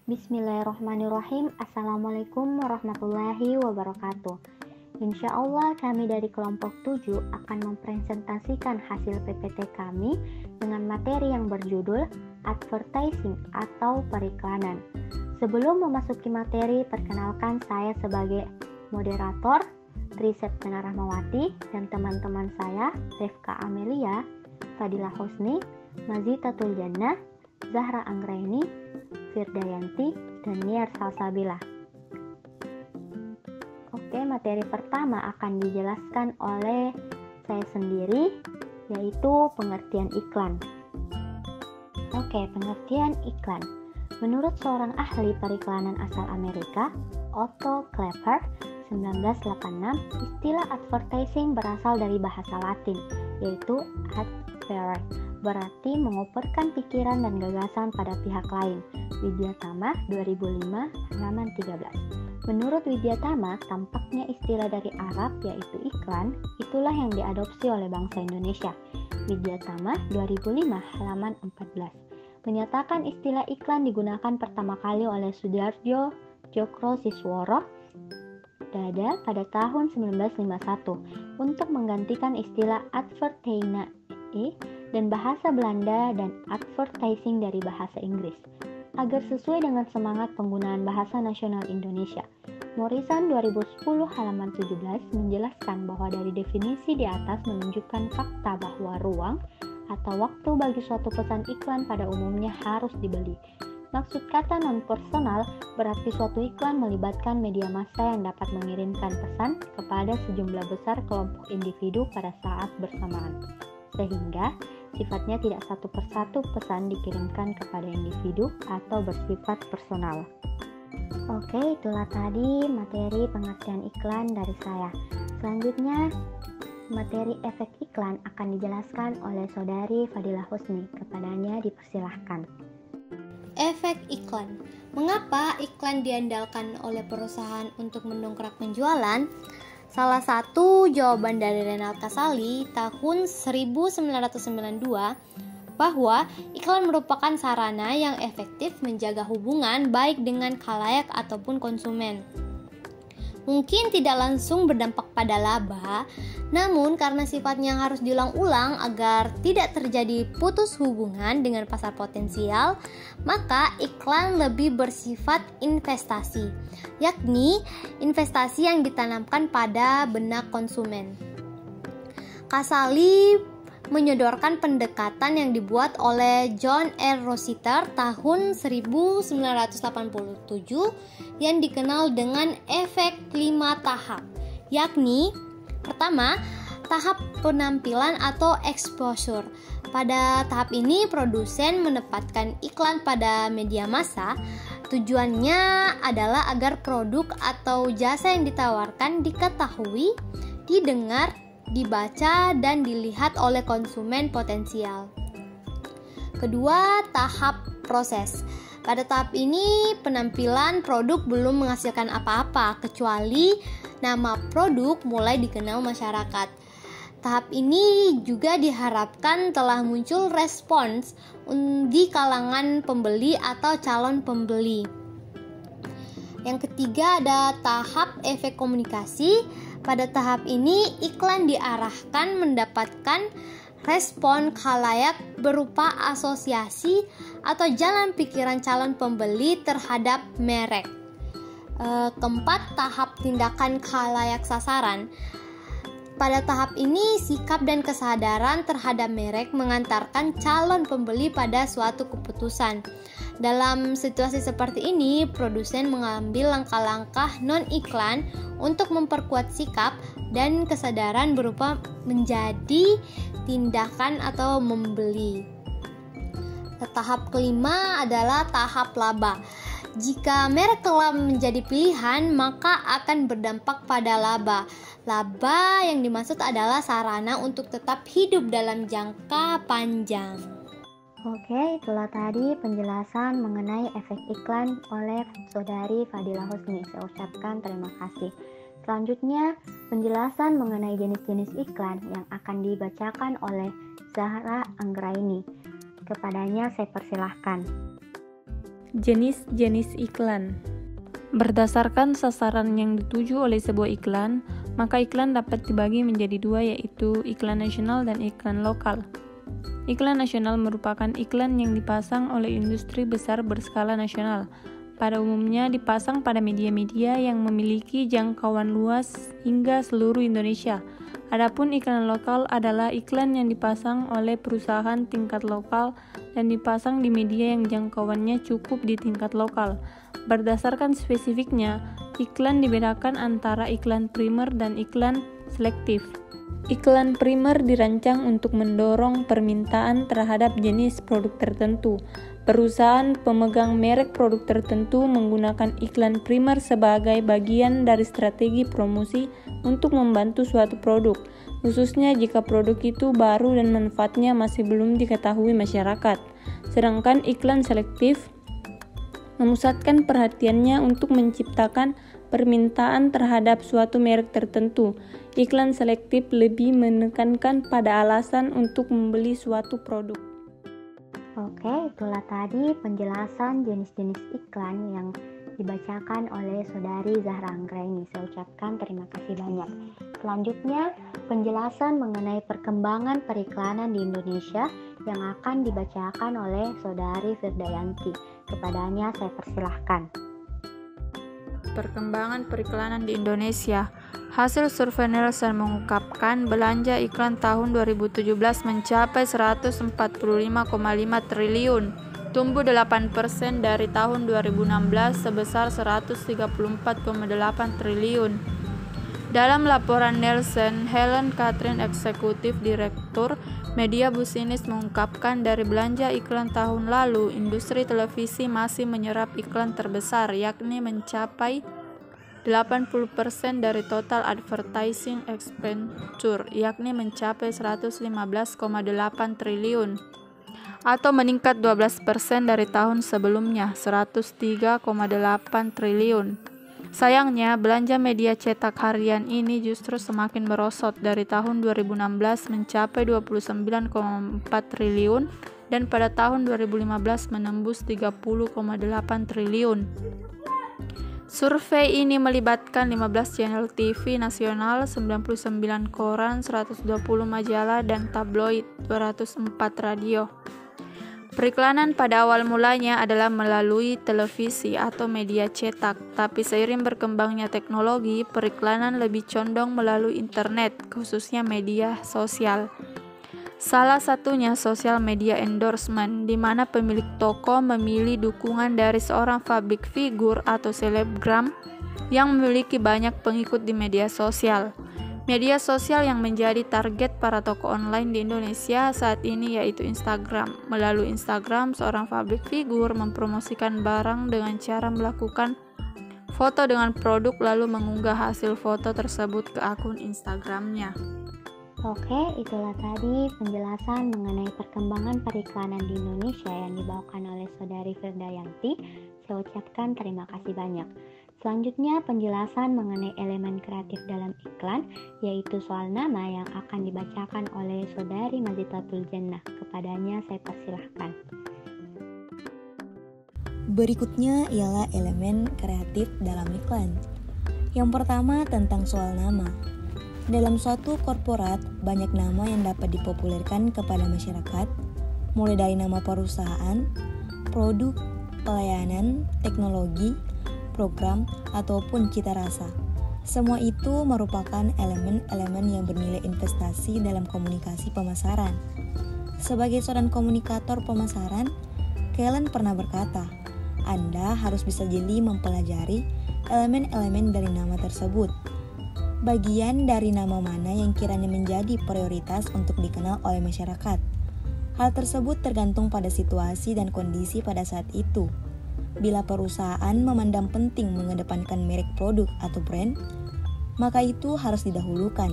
Bismillahirrahmanirrahim. Assalamualaikum warahmatullahi wabarakatuh. Insya Allah kami dari kelompok 7 akan mempresentasikan hasil PPT kami dengan materi yang berjudul Advertising atau periklanan. Sebelum memasuki materi, perkenalkan saya sebagai moderator Tri Septiana Rahmawati dan teman-teman saya Rifka Amelia, Fadilah Husni, Mazitatul Jannah, Zahra Anggraini, Firdayanti, dan Niar Salsabila. Oke, materi pertama akan dijelaskan oleh saya sendiri, yaitu pengertian iklan. Oke, pengertian iklan. Menurut seorang ahli periklanan asal Amerika, Otto Klepper, 1986, istilah advertising berasal dari bahasa Latin, yaitu advertere, berarti mengoperkan pikiran dan gagasan pada pihak lain. Widyatama 2005 halaman 13. Menurut Widyatama, tampaknya istilah dari Arab yaitu iklan itulah yang diadopsi oleh bangsa Indonesia. Widyatama 2005 halaman 14 menyatakan istilah iklan digunakan pertama kali oleh Soedarjo Djokro-Sisworo Dada pada tahun 1951 untuk menggantikan istilah adverteina dan bahasa Belanda dan advertising dari bahasa Inggris agar sesuai dengan semangat penggunaan bahasa nasional Indonesia. Morrison 2010 halaman 17 menjelaskan bahwa dari definisi di atas menunjukkan fakta bahwa ruang atau waktu bagi suatu pesan iklan pada umumnya harus dibeli. Maksud kata non-personal berarti suatu iklan melibatkan media massa yang dapat mengirimkan pesan kepada sejumlah besar kelompok individu pada saat bersamaan, sehingga sifatnya tidak satu persatu pesan dikirimkan kepada individu atau bersifat personal. Oke, itulah tadi materi pengertian iklan dari saya. Selanjutnya, materi efek iklan akan dijelaskan oleh saudari Fadilah Husni. Kepadanya dipersilahkan. Efek iklan. Mengapa iklan diandalkan oleh perusahaan untuk mendongkrak penjualan? Salah satu jawaban dari Renald Kasali tahun 1992 bahwa iklan merupakan sarana yang efektif menjaga hubungan baik dengan khalayak ataupun konsumen. Mungkin tidak langsung berdampak pada laba, namun karena sifatnya harus diulang-ulang agar tidak terjadi putus hubungan dengan pasar potensial, maka iklan lebih bersifat investasi, yakni investasi yang ditanamkan pada benak konsumen. Kasali menyodorkan pendekatan yang dibuat oleh John R. Rossiter tahun 1987 yang dikenal dengan efek 5 tahap, yakni pertama, tahap penampilan atau exposure. Pada tahap ini produsen menempatkan iklan pada media massa. Tujuannya adalah agar produk atau jasa yang ditawarkan diketahui, didengar, dibaca, dan dilihat oleh konsumen potensial. Kedua, tahap proses. Pada tahap ini penampilan produk belum menghasilkan apa-apa kecuali nama produk mulai dikenal masyarakat. Tahap ini juga diharapkan telah muncul respons di kalangan pembeli atau calon pembeli. Yang ketiga ada tahap efek komunikasi. Pada tahap ini iklan diarahkan mendapatkan respon khalayak berupa asosiasi atau jalan pikiran calon pembeli terhadap merek. Keempat, tahap tindakan khalayak sasaran. Pada tahap ini, sikap dan kesadaran terhadap merek mengantarkan calon pembeli pada suatu keputusan. Dalam situasi seperti ini, produsen mengambil langkah-langkah non-iklan untuk memperkuat sikap dan kesadaran berupa menjadi tindakan atau membeli. Tahap kelima adalah tahap laba. Jika merek telah menjadi pilihan, maka akan berdampak pada laba. Laba yang dimaksud adalah sarana untuk tetap hidup dalam jangka panjang. Oke, itulah tadi penjelasan mengenai efek iklan oleh saudari Fadilah Husni. Saya ucapkan terima kasih. Selanjutnya, penjelasan mengenai jenis-jenis iklan yang akan dibacakan oleh Zahra Anggraini. Kepadanya saya persilahkan. Jenis-jenis iklan. Berdasarkan sasaran yang dituju oleh sebuah iklan, maka iklan dapat dibagi menjadi dua, yaitu iklan nasional dan iklan lokal. Iklan nasional merupakan iklan yang dipasang oleh industri besar berskala nasional. Pada umumnya dipasang pada media-media yang memiliki jangkauan luas hingga seluruh Indonesia. Adapun iklan lokal adalah iklan yang dipasang oleh perusahaan tingkat lokal dan dipasang di media yang jangkauannya cukup di tingkat lokal. Berdasarkan spesifiknya, iklan dibedakan antara iklan primer dan iklan selektif. Iklan primer dirancang untuk mendorong permintaan terhadap jenis produk tertentu. Perusahaan pemegang merek produk tertentu menggunakan iklan primer sebagai bagian dari strategi promosi untuk membantu suatu produk, khususnya jika produk itu baru dan manfaatnya masih belum diketahui masyarakat. Sedangkan iklan selektif memusatkan perhatiannya untuk menciptakan permintaan terhadap suatu merek tertentu. Iklan selektif lebih menekankan pada alasan untuk membeli suatu produk. Oke, itulah tadi penjelasan jenis-jenis iklan yang dibacakan oleh Saudari Zahra Anggraini. Saya ucapkan terima kasih banyak. Selanjutnya, penjelasan mengenai perkembangan periklanan di Indonesia yang akan dibacakan oleh Saudari Firdayanti. Kepadanya saya persilahkan. Perkembangan periklanan di Indonesia. Hasil survei Nielsen mengungkapkan belanja iklan tahun 2017 mencapai 145,5 triliun, tumbuh 8% dari tahun 2016 sebesar 134,8 triliun. Dalam laporan Nielsen, Helen Catherine, Eksekutif Direktur Media Business, mengungkapkan dari belanja iklan tahun lalu, industri televisi masih menyerap iklan terbesar, yakni mencapai 80% dari total advertising expenditure, yakni mencapai 115,8 triliun, atau meningkat 12% dari tahun sebelumnya, 103,8 triliun. Sayangnya, belanja media cetak harian ini justru semakin merosot dari tahun 2016 mencapai 29,4 triliun dan pada tahun 2015 menembus 30,8 triliun. Survei ini melibatkan 15 channel TV nasional, 99 koran, 120 majalah dan tabloid, 204 radio. Periklanan pada awal mulanya adalah melalui televisi atau media cetak, tapi seiring berkembangnya teknologi, periklanan lebih condong melalui internet, khususnya media sosial. Salah satunya sosial media endorsement, di mana pemilik toko memilih dukungan dari seorang public figure atau selebgram yang memiliki banyak pengikut di media sosial. Media sosial yang menjadi target para toko online di Indonesia saat ini yaitu Instagram. Melalui Instagram, seorang public figure mempromosikan barang dengan cara melakukan foto dengan produk lalu mengunggah hasil foto tersebut ke akun Instagramnya. Oke, itulah tadi penjelasan mengenai perkembangan periklanan di Indonesia yang dibawakan oleh Saudari Firdayanti. Saya ucapkan terima kasih banyak. Selanjutnya penjelasan mengenai elemen kreatif dalam iklan, yaitu soal nama yang akan dibacakan oleh Saudari Mazitatul Jannah. Kepadanya saya persilahkan. Berikutnya ialah elemen kreatif dalam iklan. Yang pertama tentang soal nama. Dalam suatu korporat, banyak nama yang dapat dipopulerkan kepada masyarakat, mulai dari nama perusahaan, produk, pelayanan, teknologi, program, ataupun cita rasa. Semua itu merupakan elemen-elemen yang bernilai investasi dalam komunikasi pemasaran. Sebagai seorang komunikator pemasaran, Kellen pernah berkata, Anda harus bisa jeli mempelajari elemen-elemen dari nama tersebut. Bagian dari nama mana yang kiranya menjadi prioritas untuk dikenal oleh masyarakat. Hal tersebut tergantung pada situasi dan kondisi pada saat itu. Bila perusahaan memandang penting mengedepankan merek produk atau brand, maka itu harus didahulukan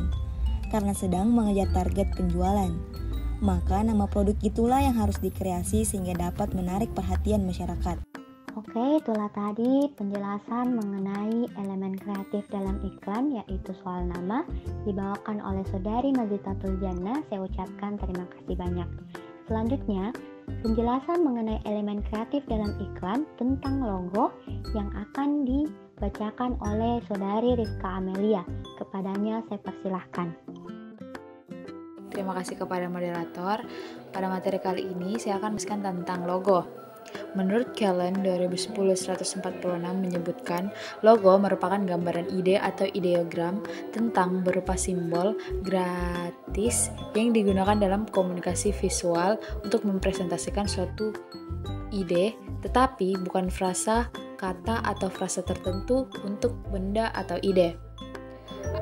karena sedang mengejar target penjualan. Maka nama produk itulah yang harus dikreasi sehingga dapat menarik perhatian masyarakat. Oke, itulah tadi penjelasan mengenai elemen kreatif dalam iklan, yaitu soal nama, dibawakan oleh Saudari Mazitatul Jannah. Saya ucapkan terima kasih banyak. Selanjutnya, penjelasan mengenai elemen kreatif dalam iklan tentang logo yang akan dibacakan oleh Saudari Rizka Amelia. Kepadanya saya persilahkan. Terima kasih kepada moderator. Pada materi kali ini saya akan menjelaskan tentang logo. Menurut Kellen 2010-146 menyebutkan logo merupakan gambaran ide atau ideogram tentang berupa simbol gratis yang digunakan dalam komunikasi visual untuk mempresentasikan suatu ide, tetapi bukan frasa, kata, atau frasa tertentu untuk benda atau ide.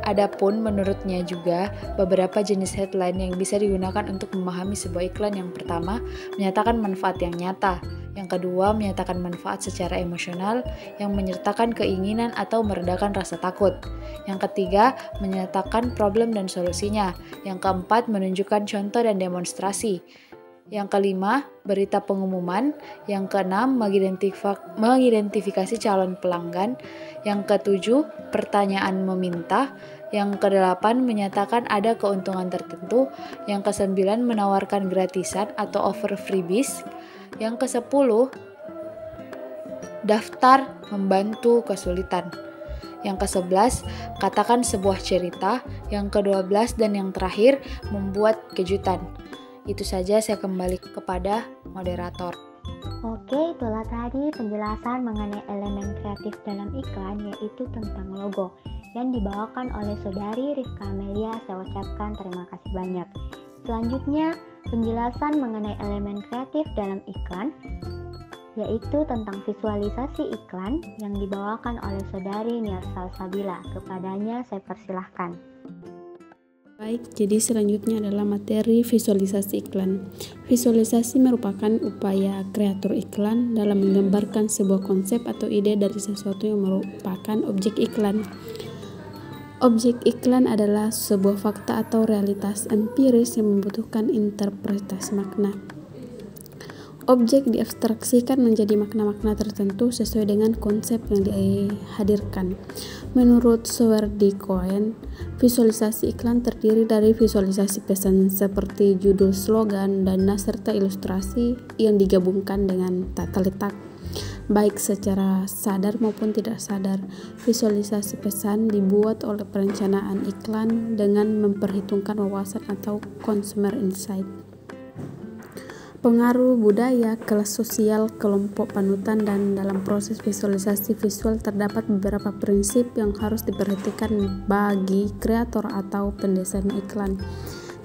Adapun menurutnya juga beberapa jenis headline yang bisa digunakan untuk memahami sebuah iklan. Yang pertama, menyatakan manfaat yang nyata. Yang kedua, menyatakan manfaat secara emosional yang menyertakan keinginan atau meredakan rasa takut. Yang ketiga, menyatakan problem dan solusinya. Yang keempat, menunjukkan contoh dan demonstrasi. Yang kelima, berita pengumuman. Yang keenam, mengidentifikasi calon pelanggan. Yang ketujuh, pertanyaan meminta. Yang kedelapan, menyatakan ada keuntungan tertentu. Yang kesembilan, menawarkan gratisan atau offer freebies. Yang kesepuluh, daftar membantu kesulitan. Yang ke-11, katakan sebuah cerita. Yang ke-12 dan yang terakhir, membuat kejutan. Itu saja, saya kembali kepada moderator. Oke, itulah tadi penjelasan mengenai elemen kreatif dalam iklan, yaitu tentang logo yang dibawakan oleh Saudari Rizka Amelia. Saya ucapkan terima kasih banyak. Selanjutnya, penjelasan mengenai elemen kreatif dalam iklan, yaitu tentang visualisasi iklan yang dibawakan oleh Saudari Nia Salsabila. Kepadanya saya persilahkan. Baik, jadi selanjutnya adalah materi visualisasi iklan. Visualisasi merupakan upaya kreator iklan dalam menggambarkan sebuah konsep atau ide dari sesuatu yang merupakan objek iklan. Objek iklan adalah sebuah fakta atau realitas empiris yang membutuhkan interpretasi makna. Objek diabstraksikan menjadi makna-makna tertentu sesuai dengan konsep yang dihadirkan. Menurut Sweardi Cohen, visualisasi iklan terdiri dari visualisasi pesan seperti judul, slogan, dana, serta ilustrasi yang digabungkan dengan tata letak, baik secara sadar maupun tidak sadar. Visualisasi pesan dibuat oleh perencanaan iklan dengan memperhitungkan wawasan atau consumer insight. Pengaruh budaya, kelas sosial, kelompok panutan, dan dalam proses visualisasi visual terdapat beberapa prinsip yang harus diperhatikan bagi kreator atau pendesain iklan.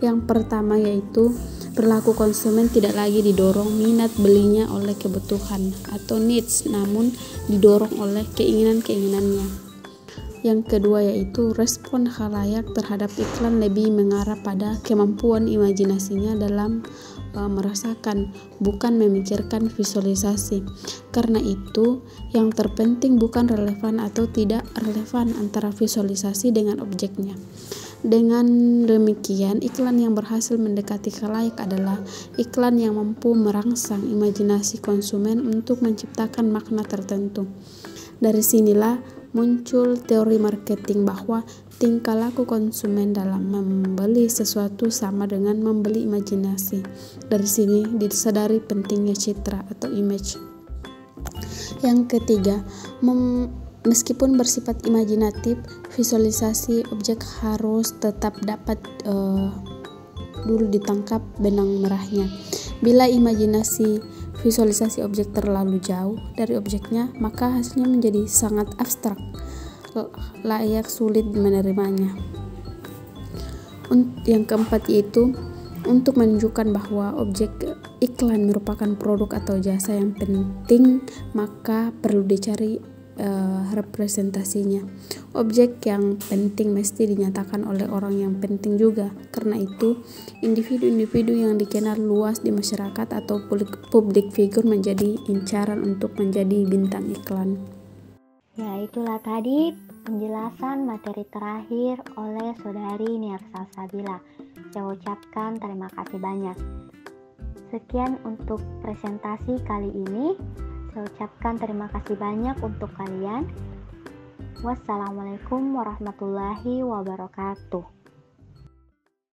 Yang pertama yaitu perilaku konsumen tidak lagi didorong minat belinya oleh kebutuhan atau needs, namun didorong oleh keinginan-keinginannya. Yang kedua yaitu respon khalayak terhadap iklan lebih mengarah pada kemampuan imajinasinya dalam merasakan, bukan memikirkan visualisasi. Karena itu, yang terpenting bukan relevan atau tidak relevan antara visualisasi dengan objeknya. Dengan demikian, iklan yang berhasil mendekati khalayak adalah iklan yang mampu merangsang imajinasi konsumen untuk menciptakan makna tertentu. Dari sinilah muncul teori marketing bahwa tingkah laku konsumen dalam membeli sesuatu sama dengan membeli imajinasi. Dari sini disadari pentingnya citra atau image. Yang ketiga, meskipun bersifat imajinatif, visualisasi objek harus tetap dapat dulu ditangkap benang merahnya. Bila imajinasi visualisasi objek terlalu jauh dari objeknya, maka hasilnya menjadi sangat abstrak, layak sulit menerimanya. Yang keempat yaitu untuk menunjukkan bahwa objek iklan merupakan produk atau jasa yang penting, maka perlu dicari representasinya. Objek yang penting mesti dinyatakan oleh orang yang penting juga. Karena itu, individu-individu yang dikenal luas di masyarakat atau public figure menjadi incaran untuk menjadi bintang iklan. Ya, itulah tadi penjelasan materi terakhir oleh Saudari Nia Salsabila. Saya ucapkan terima kasih banyak. Sekian untuk presentasi kali ini. Saya ucapkan terima kasih banyak untuk kalian. Wassalamualaikum warahmatullahi wabarakatuh.